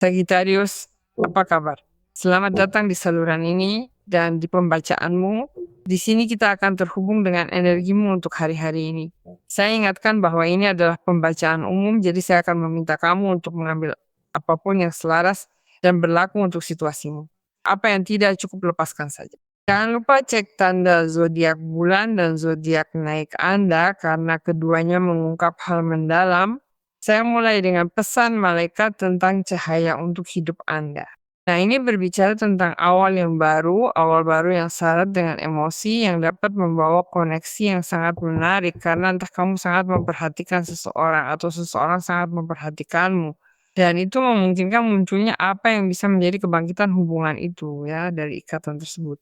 Sagittarius, apa kabar? Selamat datang di saluran ini dan di pembacaanmu. Di sini kita akan terhubung dengan energimu untuk hari-hari ini. Saya ingatkan bahwa ini adalah pembacaan umum, jadi saya akan meminta kamu untuk mengambil apapun yang selaras dan berlaku untuk situasimu. Apa yang tidak cukup lepaskan saja. Jangan lupa cek tanda zodiak bulan dan zodiak naik Anda karena keduanya mengungkap hal mendalam. Saya mulai dengan pesan malaikat tentang cahaya untuk hidup Anda. Nah, ini berbicara tentang awal baru yang syarat dengan emosi yang dapat membawa koneksi yang sangat menarik karena entah kamu sangat memperhatikan seseorang atau seseorang sangat memperhatikanmu. Dan itu memungkinkan munculnya apa yang bisa menjadi kebangkitan hubungan itu ya dari ikatan tersebut.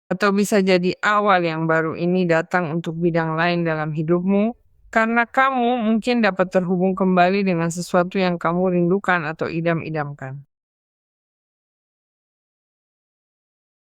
Atau bisa jadi awal yang baru ini datang untuk bidang lain dalam hidupmu, karena kamu mungkin dapat terhubung kembali dengan sesuatu yang kamu rindukan atau idam-idamkan.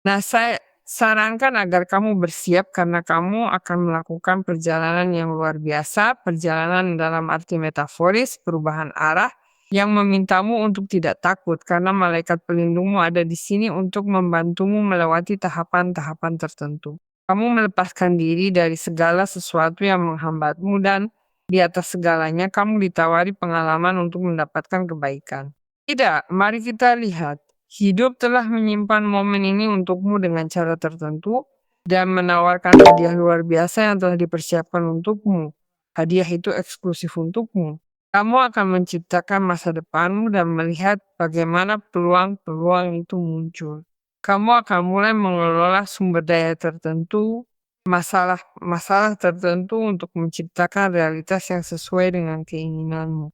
Nah, saya sarankan agar kamu bersiap karena kamu akan melakukan perjalanan yang luar biasa, perjalanan dalam arti metaforis, perubahan arah, yang memintamu untuk tidak takut karena malaikat pelindungmu ada di sini untuk membantumu melewati tahapan-tahapan tertentu. Kamu melepaskan diri dari segala sesuatu yang menghambatmu dan di atas segalanya kamu ditawari pengalaman untuk mendapatkan kebaikan. Tidak, mari kita lihat. Hidup telah menyimpan momen ini untukmu dengan cara tertentu dan menawarkan hadiah luar biasa yang telah dipersiapkan untukmu. Hadiah itu eksklusif untukmu. Kamu akan menciptakan masa depanmu dan melihat bagaimana peluang-peluang itu muncul. Kamu akan mulai mengelola sumber daya tertentu, masalah-masalah tertentu untuk menciptakan realitas yang sesuai dengan keinginanmu.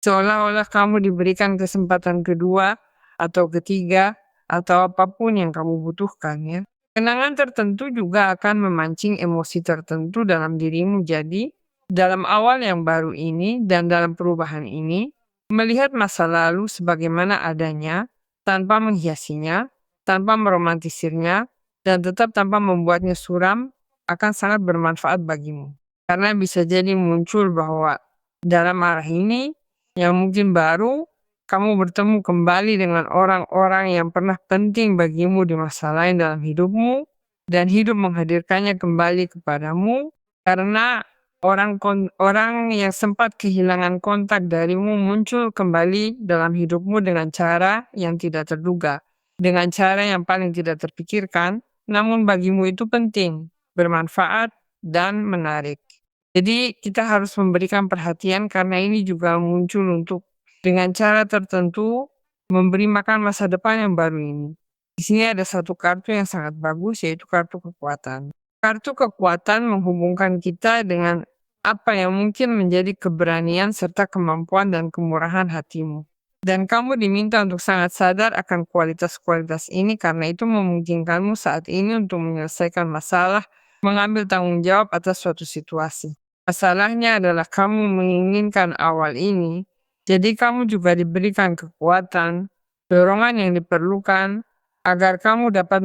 Seolah-olah kamu diberikan kesempatan kedua atau ketiga atau apapun yang kamu butuhkan ya. Kenangan tertentu juga akan memancing emosi tertentu dalam dirimu. Jadi, dalam awal yang baru ini dan dalam perubahan ini, melihat masa lalu sebagaimana adanya, tanpa menghiasinya, tanpa meromantisirnya, dan tetap tanpa membuatnya suram, akan sangat bermanfaat bagimu. Karena bisa jadi muncul bahwa dalam arah ini yang mungkin baru, kamu bertemu kembali dengan orang-orang yang pernah penting bagimu di masa lain dalam hidupmu, dan hidup menghadirkannya kembali kepadamu, karena orang yang sempat kehilangan kontak darimu muncul kembali dalam hidupmu dengan cara yang tidak terduga, dengan cara yang paling tidak terpikirkan, namun bagimu itu penting, bermanfaat, dan menarik. Jadi kita harus memberikan perhatian karena ini juga muncul untuk dengan cara tertentu memberi makan masa depan yang baru ini. Di sini ada satu kartu yang sangat bagus yaitu kartu kekuatan. Kartu kekuatan menghubungkan kita dengan apa yang mungkin menjadi keberanian serta kemampuan dan kemurahan hatimu. Dan kamu diminta untuk sangat sadar akan kualitas-kualitas ini karena itu memungkinkanmu saat ini untuk menyelesaikan masalah, mengambil tanggung jawab atas suatu situasi. Masalahnya adalah kamu menginginkan awal ini, jadi kamu juga diberikan kekuatan, dorongan yang diperlukan agar kamu dapat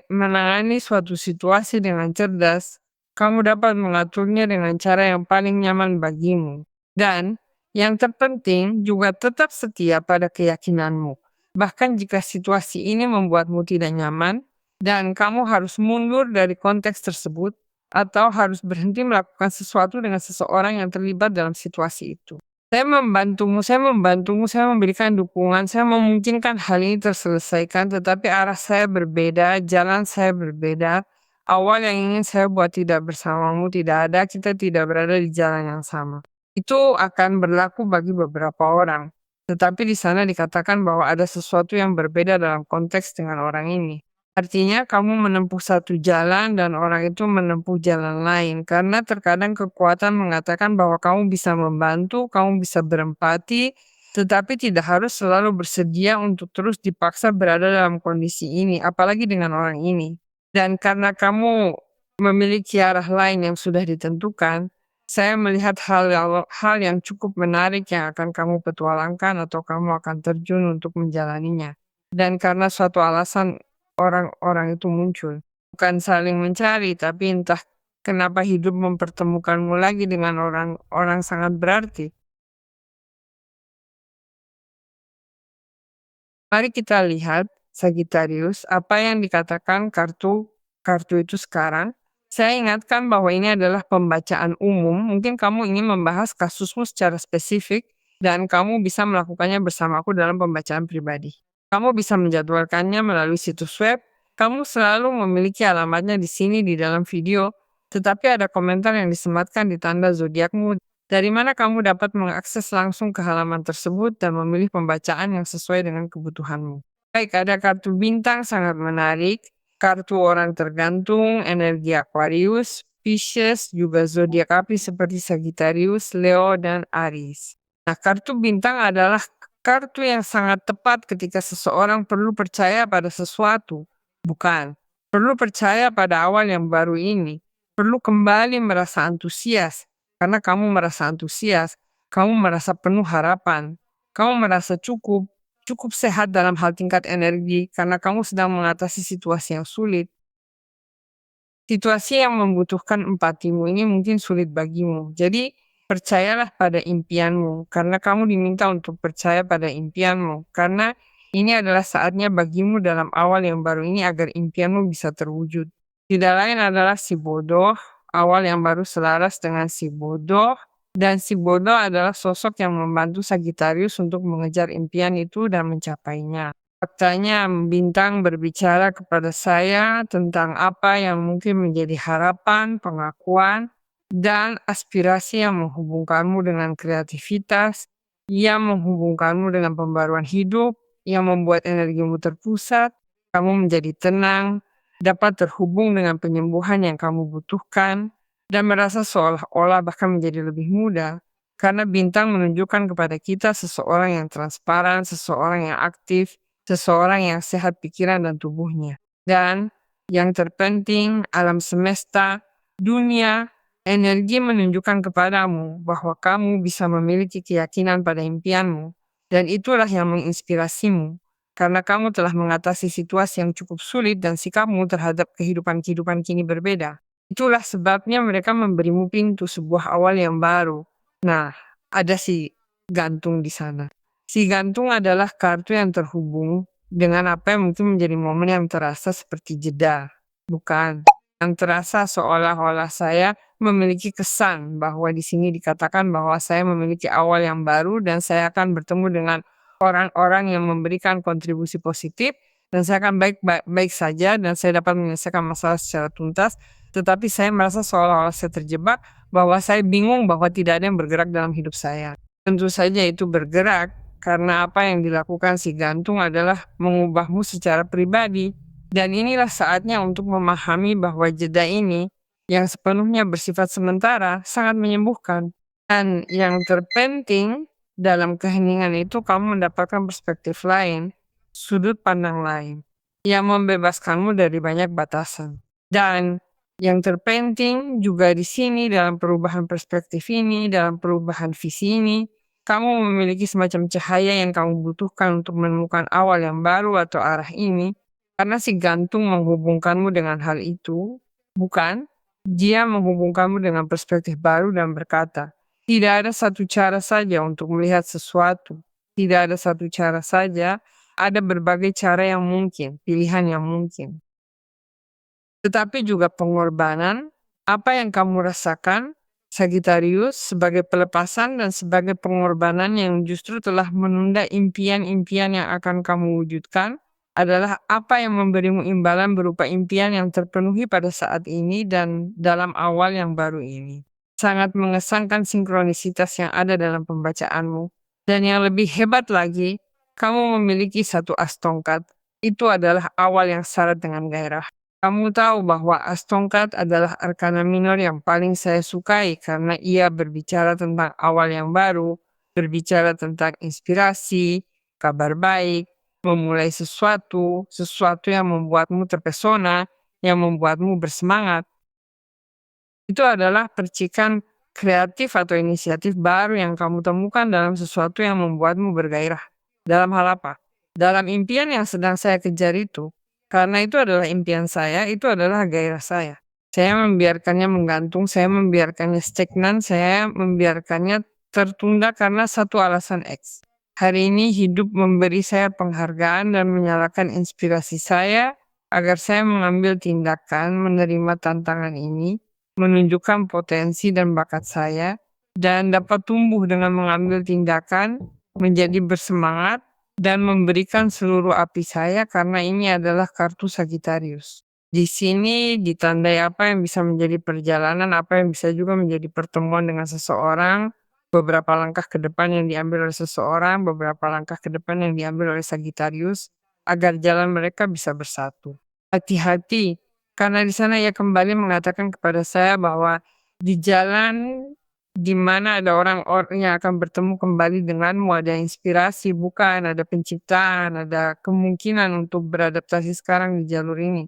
menangani suatu situasi dengan cerdas. Kamu dapat mengaturnya dengan cara yang paling nyaman bagimu. Dan yang terpenting juga tetap setia pada keyakinanmu. Bahkan jika situasi ini membuatmu tidak nyaman dan kamu harus mundur dari konteks tersebut, atau harus berhenti melakukan sesuatu dengan seseorang yang terlibat dalam situasi itu. Saya memberikan dukungan, saya memungkinkan hal ini terselesaikan, tetapi arah saya berbeda, jalan saya berbeda. Awal yang ingin saya buat tidak bersamamu tidak ada, kita tidak berada di jalan yang sama. Itu akan berlaku bagi beberapa orang. Tetapi di sana dikatakan bahwa ada sesuatu yang berbeda dalam konteks dengan orang ini. Artinya kamu menempuh satu jalan dan orang itu menempuh jalan lain. Karena terkadang kekuatan mengatakan bahwa kamu bisa membantu, kamu bisa berempati, tetapi tidak harus selalu bersedia untuk terus dipaksa berada dalam kondisi ini, apalagi dengan orang ini. Dan karena kamu memiliki arah lain yang sudah ditentukan, saya melihat hal yang cukup menarik yang akan kamu petualangkan atau kamu akan terjun untuk menjalaninya. Dan karena suatu alasan orang-orang itu muncul. Bukan saling mencari, tapi entah Kenapa hidup mempertemukanmu lagi dengan orang-orang sangat berarti? Mari kita lihat Sagittarius, apa yang dikatakan kartu kartu itu sekarang. Saya ingatkan bahwa ini adalah pembacaan umum. Mungkin kamu ingin membahas kasusmu secara spesifik dan kamu bisa melakukannya bersamaku dalam pembacaan pribadi. Kamu bisa menjadwalkannya melalui situs web. Kamu selalu memiliki alamatnya di sini di dalam video, tetapi ada komentar yang disematkan di tanda zodiakmu dari mana kamu dapat mengakses langsung ke halaman tersebut dan memilih pembacaan yang sesuai dengan kebutuhanmu. Baik, ada kartu bintang sangat menarik, kartu orang tergantung, energi Aquarius, Pisces, juga zodiak api seperti Sagittarius, Leo, dan Aries. Nah, kartu bintang adalah kartu yang sangat tepat ketika seseorang perlu percaya pada sesuatu. Bukan, perlu percaya pada awal yang baru ini, perlu kembali merasa antusias. Karena kamu merasa antusias, kamu merasa penuh harapan, kamu merasa cukup sehat dalam hal tingkat energi karena kamu sedang mengatasi situasi yang sulit. Situasi yang membutuhkan empatimu ini mungkin sulit bagimu. Jadi, percayalah pada impianmu karena kamu diminta untuk percaya pada impianmu. Karena ini adalah saatnya bagimu dalam awal yang baru ini agar impianmu bisa terwujud. Tidak lain adalah si bodoh, awal yang baru selaras dengan si bodoh, dan si bodoh adalah sosok yang membantu Sagittarius untuk mengejar impian itu dan mencapainya. Faktanya, bintang berbicara kepada saya tentang apa yang mungkin menjadi harapan, pengakuan, dan aspirasi yang menghubungkanmu dengan kreativitas, yang menghubungkanmu dengan pembaruan hidup, yang membuat energimu terpusat, kamu menjadi tenang, dapat terhubung dengan penyembuhan yang kamu butuhkan, dan merasa seolah-olah bahkan menjadi lebih mudah. Karena bintang menunjukkan kepada kita seseorang yang transparan, seseorang yang aktif, seseorang yang sehat pikiran dan tubuhnya. Dan yang terpenting, alam semesta, dunia, energi menunjukkan kepadamu bahwa kamu bisa memiliki keyakinan pada impianmu. Dan itulah yang menginspirasimu. Karena kamu telah mengatasi situasi yang cukup sulit dan sikapmu terhadap kehidupan-kehidupan kini berbeda. Itulah sebabnya mereka memberimu pintu sebuah awal yang baru. Nah, ada si gantung di sana. Si gantung adalah kartu yang terhubung dengan apa yang mungkin menjadi momen yang terasa seperti jeda. Bukan. Yang terasa seolah-olah saya memiliki kesan bahwa di sini dikatakan bahwa saya memiliki awal yang baru dan saya akan bertemu dengan orang-orang yang memberikan kontribusi positif dan saya akan baik-baik saja dan saya dapat menyelesaikan masalah secara tuntas. Tetapi saya merasa seolah-olah saya terjebak bahwa saya bingung bahwa tidak ada yang bergerak dalam hidup saya. Tentu saja itu bergerak karena apa yang dilakukan si gantung adalah mengubahmu secara pribadi. Dan inilah saatnya untuk memahami bahwa jeda ini yang sepenuhnya bersifat sementara sangat menyembuhkan. Dan yang terpenting dalam keheningan itu kamu mendapatkan perspektif lain, sudut pandang lain yang membebaskanmu dari banyak batasan. Dan yang terpenting juga di sini dalam perubahan perspektif ini, dalam perubahan visi ini, kamu memiliki semacam cahaya yang kamu butuhkan untuk menemukan awal yang baru atau arah ini, karena si gantung menghubungkanmu dengan hal itu, bukan? Dia menghubungkanmu dengan perspektif baru dan berkata, tidak ada satu cara saja untuk melihat sesuatu. Tidak ada satu cara saja, ada berbagai cara yang mungkin, pilihan yang mungkin. Tetapi juga pengorbanan, apa yang kamu rasakan, Sagittarius, sebagai pelepasan dan sebagai pengorbanan yang justru telah menunda impian-impian yang akan kamu wujudkan, adalah apa yang memberimu imbalan berupa impian yang terpenuhi pada saat ini dan dalam awal yang baru ini. Sangat mengesankan sinkronisitas yang ada dalam pembacaanmu. Dan yang lebih hebat lagi, kamu memiliki satu as tongkat. Itu adalah awal yang syarat dengan gairah. Kamu tahu bahwa as tongkat adalah arkana minor yang paling saya sukai karena ia berbicara tentang awal yang baru, berbicara tentang inspirasi, kabar baik, memulai sesuatu yang membuatmu terpesona, yang membuatmu bersemangat. Itu adalah percikan kreatif atau inisiatif baru yang kamu temukan dalam sesuatu yang membuatmu bergairah. Dalam hal apa? Dalam impian yang sedang saya kejar itu. Karena itu adalah impian saya, itu adalah gairah saya. Saya membiarkannya menggantung, saya membiarkannya stagnan, saya membiarkannya tertunda karena satu alasan X. Hari ini hidup memberi saya penghargaan dan menyalakan inspirasi saya agar saya mengambil tindakan, menerima tantangan ini, menunjukkan potensi dan bakat saya, dan dapat tumbuh dengan mengambil tindakan, menjadi bersemangat, dan memberikan seluruh api saya karena ini adalah kartu Sagittarius. Di sini ditandai apa yang bisa menjadi perjalanan, apa yang bisa juga menjadi pertemuan dengan seseorang, beberapa langkah ke depan yang diambil oleh seseorang, beberapa langkah ke depan yang diambil oleh Sagittarius, agar jalan mereka bisa bersatu. Hati-hati, karena di sana ia kembali mengatakan kepada saya bahwa di jalan di mana ada orang-orang yang akan bertemu kembali denganmu, ada inspirasi, bukan ada penciptaan, ada kemungkinan untuk beradaptasi sekarang di jalur ini.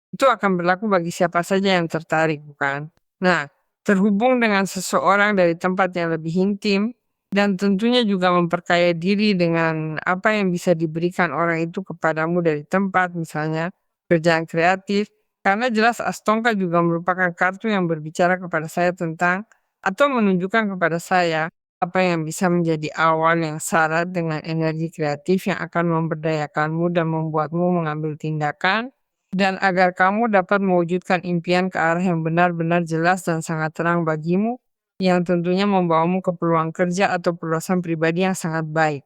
Itu akan berlaku bagi siapa saja yang tertarik, bukan? Nah, terhubung dengan seseorang dari tempat yang lebih intim, dan tentunya juga memperkaya diri dengan apa yang bisa diberikan orang itu kepadamu dari tempat, misalnya kerjaan kreatif, karena jelas Astongka juga merupakan kartu yang berbicara kepada saya tentang, atau menunjukkan kepada saya, apa yang bisa menjadi awal yang syarat dengan energi kreatif yang akan memberdayakanmu dan membuatmu mengambil tindakan, dan agar kamu dapat mewujudkan impian ke arah yang benar-benar jelas dan sangat terang bagimu, yang tentunya membawamu ke peluang kerja atau perluasan pribadi yang sangat baik.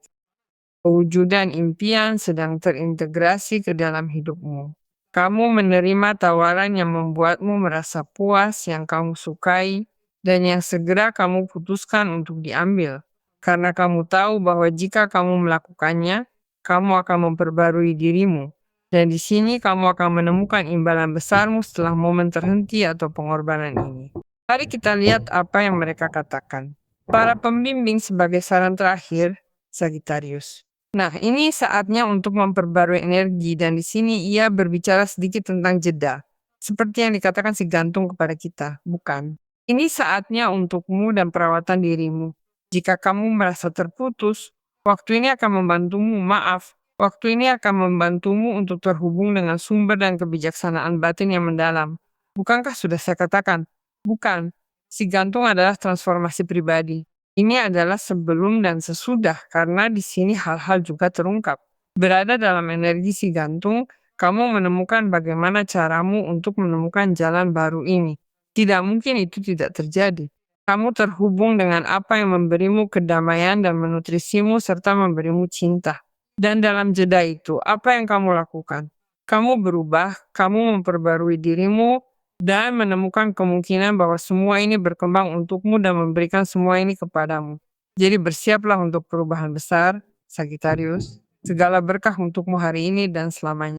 Kewujudan impian sedang terintegrasi ke dalam hidupmu. Kamu menerima tawaran yang membuatmu merasa puas, yang kamu sukai, dan yang segera kamu putuskan untuk diambil. Karena kamu tahu bahwa jika kamu melakukannya, kamu akan memperbarui dirimu. Dan di sini kamu akan menemukan imbalan besarmu setelah momen terhenti atau pengorbanan ini. Mari kita lihat apa yang mereka katakan. Para pembimbing sebagai saran terakhir, Sagittarius. Nah, ini saatnya untuk memperbarui energi dan di sini ia berbicara sedikit tentang jeda. Seperti yang dikatakan si gantung kepada kita, bukan? Ini saatnya untukmu dan perawatan dirimu. Jika kamu merasa terputus, waktu ini akan membantumu, maaf, waktu ini akan membantumu untuk terhubung dengan sumber dan kebijaksanaan batin yang mendalam. Bukankah sudah saya katakan? Bukan. Si gantung adalah transformasi pribadi. Ini adalah sebelum dan sesudah, karena di sini hal-hal juga terungkap. Berada dalam energi si gantung, kamu menemukan bagaimana caramu untuk menemukan jalan baru ini. Tidak mungkin itu tidak terjadi. Kamu terhubung dengan apa yang memberimu kedamaian dan menutrisimu serta memberimu cinta. Dan dalam jeda itu, apa yang kamu lakukan? Kamu berubah, kamu memperbarui dirimu, dan menemukan kemungkinan bahwa semua ini berkembang untukmu dan memberikan semua ini kepadamu. Jadi bersiaplah untuk perubahan besar, Sagittarius. Segala berkah untukmu hari ini dan selamanya.